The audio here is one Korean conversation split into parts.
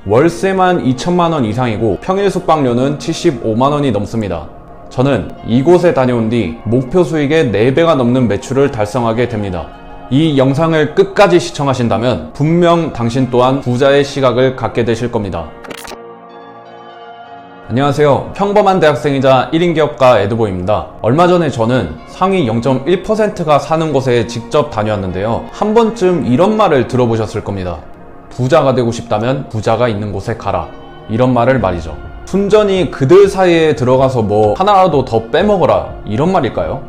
월세만 2천만 원 이상이고 평일 숙박료는 75만 원이 넘습니다. 저는 이곳에 다녀온 뒤 목표 수익의 4배가 넘는 매출을 달성하게 됩니다. 이 영상을 끝까지 시청하신다면 분명 당신 또한 부자의 시각을 갖게 되실 겁니다. 안녕하세요. 평범한 대학생이자 1인 기업가 에드보입니다. 얼마 전에 저는 상위 0.1%가 사는 곳에 직접 다녀왔는데요. 한 번쯤 이런 말을 들어보셨을 겁니다. 부자가 되고 싶다면 부자가 있는 곳에 가라. 이런 말을 말이죠. 순전히 그들 사이에 들어가서 뭐 하나라도 더 빼먹어라. 이런 말일까요?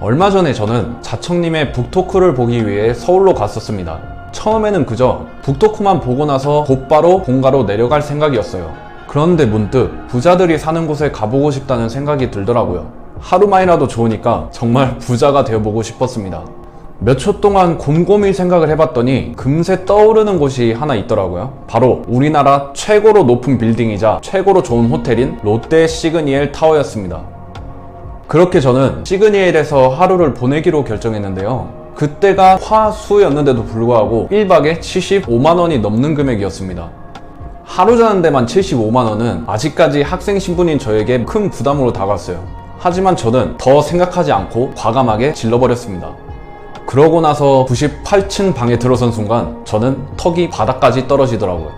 얼마 전에 저는 자청님의 북토크를 보기 위해 서울로 갔었습니다. 처음에는 그저 북토크만 보고 나서 곧바로 본가로 내려갈 생각이었어요. 그런데 문득 부자들이 사는 곳에 가보고 싶다는 생각이 들더라고요. 하루만이라도 좋으니까 정말 부자가 되어보고 싶었습니다. 몇 초 동안 곰곰이 생각을 해봤더니 금세 떠오르는 곳이 하나 있더라고요. 바로 우리나라 최고로 높은 빌딩이자 최고로 좋은 호텔인 롯데 시그니엘 타워였습니다. 그렇게 저는 시그니엘에서 하루를 보내기로 결정했는데요. 그때가 화수였는데도 불구하고 1박에 75만 원이 넘는 금액이었습니다. 하루 자는 데만 75만 원은 아직까지 학생 신분인 저에게 큰 부담으로 다가왔어요. 하지만 저는 더 생각하지 않고 과감하게 질러버렸습니다. 그러고 나서 98층 방에 들어선 순간 저는 턱이 바닥까지 떨어지더라고요.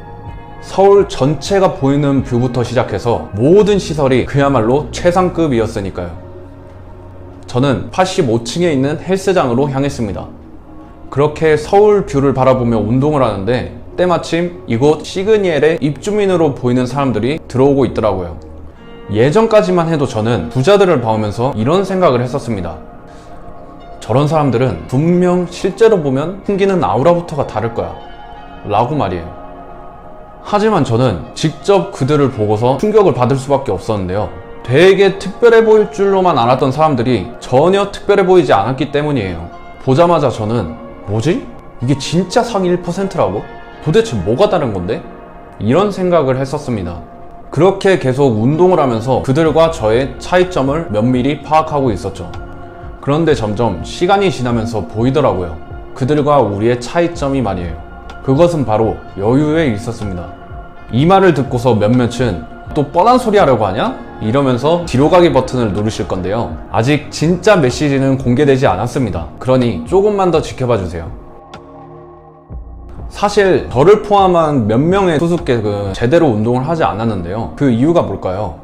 서울 전체가 보이는 뷰부터 시작해서 모든 시설이 그야말로 최상급이었으니까요. 저는 85층에 있는 헬스장으로 향했습니다. 그렇게 서울 뷰를 바라보며 운동을 하는데 때마침 이곳 시그니엘의 입주민으로 보이는 사람들이 들어오고 있더라고요. 예전까지만 해도 저는 부자들을 봐오면서 이런 생각을 했었습니다. 저런 사람들은 분명 실제로 보면 풍기는 아우라부터가 다를 거야 라고 말이에요. 하지만 저는 직접 그들을 보고서 충격을 받을 수밖에 없었는데요. 되게 특별해 보일 줄로만 알았던 사람들이 전혀 특별해 보이지 않았기 때문이에요. 보자마자 저는 뭐지? 이게 진짜 상위 1%라고? 도대체 뭐가 다른 건데? 이런 생각을 했었습니다. 그렇게 계속 운동을 하면서 그들과 저의 차이점을 면밀히 파악하고 있었죠. 그런데 점점 시간이 지나면서 보이더라고요. 그들과 우리의 차이점이 말이에요. 그것은 바로 여유에 있었습니다. 이 말을 듣고서 몇몇은 또 뻔한 소리 하려고 하냐? 이러면서 뒤로 가기 버튼을 누르실 건데요. 아직 진짜 메시지는 공개되지 않았습니다. 그러니 조금만 더 지켜봐 주세요. 사실 저를 포함한 몇 명의 투숙객은 제대로 운동을 하지 않았는데요. 그 이유가 뭘까요?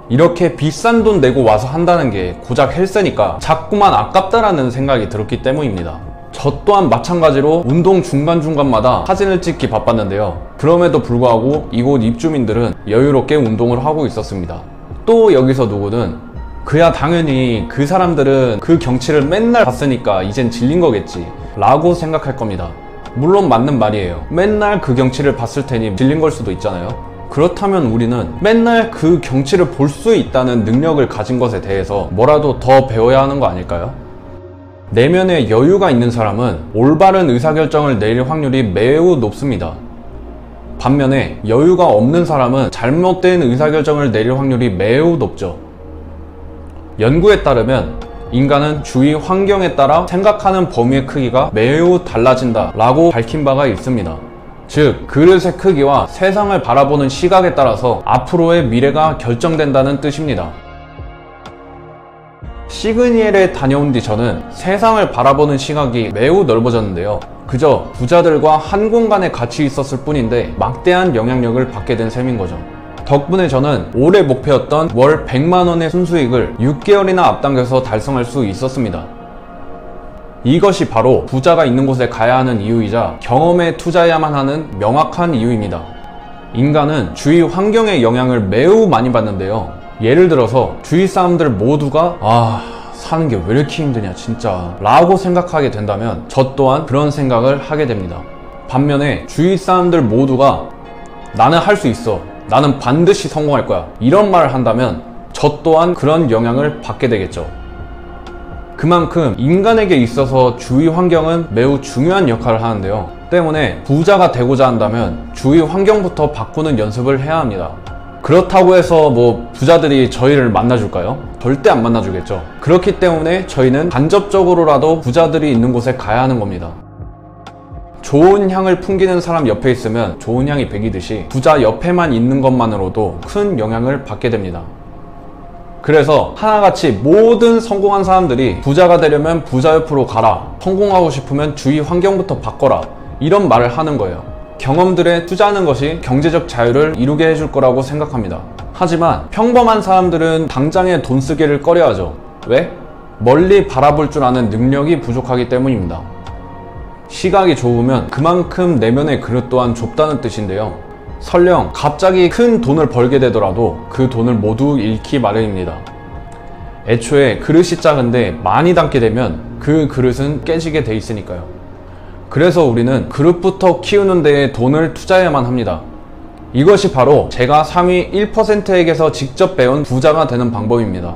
이렇게 비싼 돈 내고 와서 한다는 게 고작 헬스니까 자꾸만 아깝다라는 생각이 들었기 때문입니다. 저 또한 마찬가지로 운동 중간중간마다 사진을 찍기 바빴는데요. 그럼에도 불구하고 이곳 입주민들은 여유롭게 운동을 하고 있었습니다. 또 여기서 누구는 그야 당연히 그 사람들은 그 경치를 맨날 봤으니까 이젠 질린 거겠지 라고 생각할 겁니다. 물론 맞는 말이에요. 맨날 그 경치를 봤을 테니 질린 걸 수도 있잖아요. 그렇다면 우리는 맨날 그 경치를 볼 수 있다는 능력을 가진 것에 대해서 뭐라도 더 배워야 하는 거 아닐까요? 내면에 여유가 있는 사람은 올바른 의사결정을 내릴 확률이 매우 높습니다. 반면에 여유가 없는 사람은 잘못된 의사결정을 내릴 확률이 매우 높죠. 연구에 따르면 인간은 주위 환경에 따라 생각하는 범위의 크기가 매우 달라진다 라고 밝힌 바가 있습니다. 즉, 그릇의 크기와 세상을 바라보는 시각에 따라서 앞으로의 미래가 결정된다는 뜻입니다. 시그니엘에 다녀온 뒤 저는 세상을 바라보는 시각이 매우 넓어졌는데요. 그저 부자들과 한 공간에 같이 있었을 뿐인데 막대한 영향력을 받게 된 셈인 거죠. 덕분에 저는 올해 목표였던 월 100만 원의 순수익을 6개월이나 앞당겨서 달성할 수 있었습니다. 이것이 바로 부자가 있는 곳에 가야 하는 이유이자 경험에 투자해야만 하는 명확한 이유입니다. 인간은 주위 환경의 영향을 매우 많이 받는데요. 예를 들어서 주위 사람들 모두가 사는 게 왜 이렇게 힘드냐 진짜 라고 생각하게 된다면 저 또한 그런 생각을 하게 됩니다. 반면에 주위 사람들 모두가 나는 할 수 있어, 나는 반드시 성공할 거야 이런 말을 한다면 저 또한 그런 영향을 받게 되겠죠. 그만큼 인간에게 있어서 주위 환경은 매우 중요한 역할을 하는데요. 때문에 부자가 되고자 한다면 주위 환경부터 바꾸는 연습을 해야 합니다. 그렇다고 해서 뭐 부자들이 저희를 만나줄까요? 절대 안 만나주겠죠. 그렇기 때문에 저희는 간접적으로라도 부자들이 있는 곳에 가야 하는 겁니다. 좋은 향을 풍기는 사람 옆에 있으면 좋은 향이 배기듯이 부자 옆에만 있는 것만으로도 큰 영향을 받게 됩니다. 그래서 하나같이 모든 성공한 사람들이 부자가 되려면 부자 옆으로 가라, 성공하고 싶으면 주위 환경부터 바꿔라, 이런 말을 하는 거예요. 경험들에 투자하는 것이 경제적 자유를 이루게 해줄 거라고 생각합니다. 하지만 평범한 사람들은 당장에 돈 쓰기를 꺼려하죠. 왜? 멀리 바라볼 줄 아는 능력이 부족하기 때문입니다. 시각이 좁으면 그만큼 내면의 그릇 또한 좁다는 뜻인데요. 설령 갑자기 큰 돈을 벌게 되더라도 그 돈을 모두 잃기 마련입니다. 애초에 그릇이 작은데 많이 담게 되면 그 그릇은 깨지게 돼 있으니까요. 그래서 우리는 그릇부터 키우는 데에 돈을 투자해야만 합니다. 이것이 바로 제가 상위 1%에게서 직접 배운 부자가 되는 방법입니다.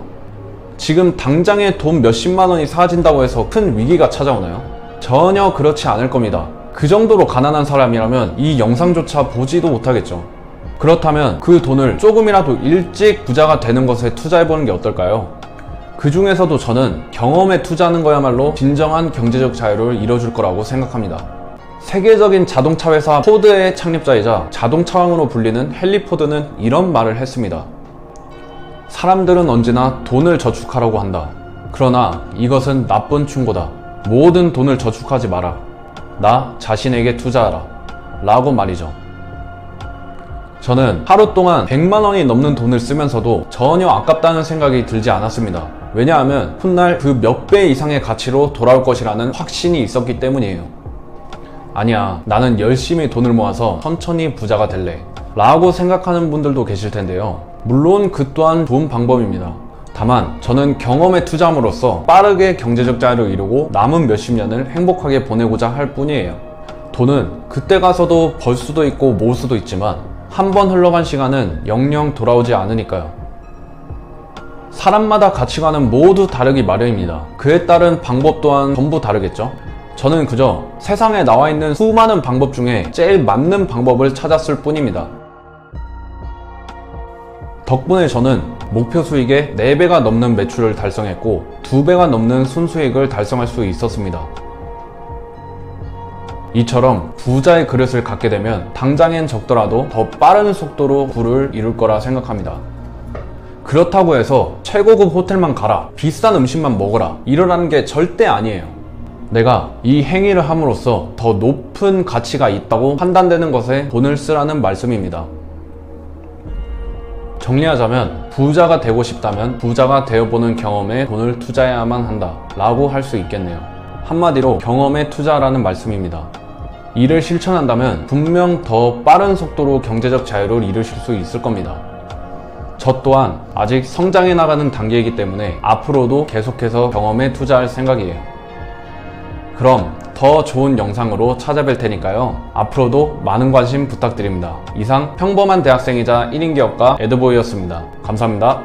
지금 당장에 돈 몇십만 원이 사라진다고 해서 큰 위기가 찾아오나요? 전혀 그렇지 않을 겁니다. 그 정도로 가난한 사람이라면 이 영상조차 보지도 못하겠죠. 그렇다면 그 돈을 조금이라도 일찍 부자가 되는 것에 투자해보는 게 어떨까요? 그 중에서도 저는 경험에 투자하는 거야말로 진정한 경제적 자유를 이뤄줄 거라고 생각합니다. 세계적인 자동차 회사 포드의 창립자이자 자동차왕으로 불리는 헨리 포드는 이런 말을 했습니다. 사람들은 언제나 돈을 저축하려고 한다. 그러나 이것은 나쁜 충고다. 모든 돈을 저축하지 마라. 나 자신에게 투자하라. 라고 말이죠. 저는 하루 동안 100만 원이 넘는 돈을 쓰면서도 전혀 아깝다는 생각이 들지 않았습니다. 왜냐하면 훗날 그 몇 배 이상의 가치로 돌아올 것이라는 확신이 있었기 때문이에요. 아니야, 나는 열심히 돈을 모아서 천천히 부자가 될래. 라고 생각하는 분들도 계실 텐데요. 물론 그 또한 좋은 방법입니다. 다만 저는 경험에 투자함으로써 빠르게 경제적 자유를 이루고 남은 몇십 년을 행복하게 보내고자 할 뿐이에요. 돈은 그때 가서도 벌 수도 있고 모을 수도 있지만 한 번 흘러간 시간은 영영 돌아오지 않으니까요. 사람마다 가치관은 모두 다르기 마련입니다. 그에 따른 방법 또한 전부 다르겠죠. 저는 그저 세상에 나와 있는 수많은 방법 중에 제일 맞는 방법을 찾았을 뿐입니다. 덕분에 저는 목표 수익의 4배가 넘는 매출을 달성했고 2배가 넘는 순수익을 달성할 수 있었습니다. 이처럼 부자의 그릇을 갖게 되면 당장엔 적더라도 더 빠른 속도로 부를 이룰 거라 생각합니다. 그렇다고 해서 최고급 호텔만 가라, 비싼 음식만 먹어라, 이러라는 게 절대 아니에요. 내가 이 행위를 함으로써 더 높은 가치가 있다고 판단되는 것에 돈을 쓰라는 말씀입니다. 정리하자면 부자가 되고 싶다면 부자가 되어보는 경험에 돈을 투자해야만 한다 라고 할 수 있겠네요. 한마디로 경험에 투자라는 말씀입니다. 이를 실천한다면 분명 더 빠른 속도로 경제적 자유를 이루실 수 있을 겁니다. 저 또한 아직 성장해 나가는 단계이기 때문에 앞으로도 계속해서 경험에 투자할 생각이에요. 그럼 더 좋은 영상으로 찾아뵐 테니까요. 앞으로도 많은 관심 부탁드립니다. 이상 평범한 대학생이자 1인 기업가 에드보이였습니다. 감사합니다.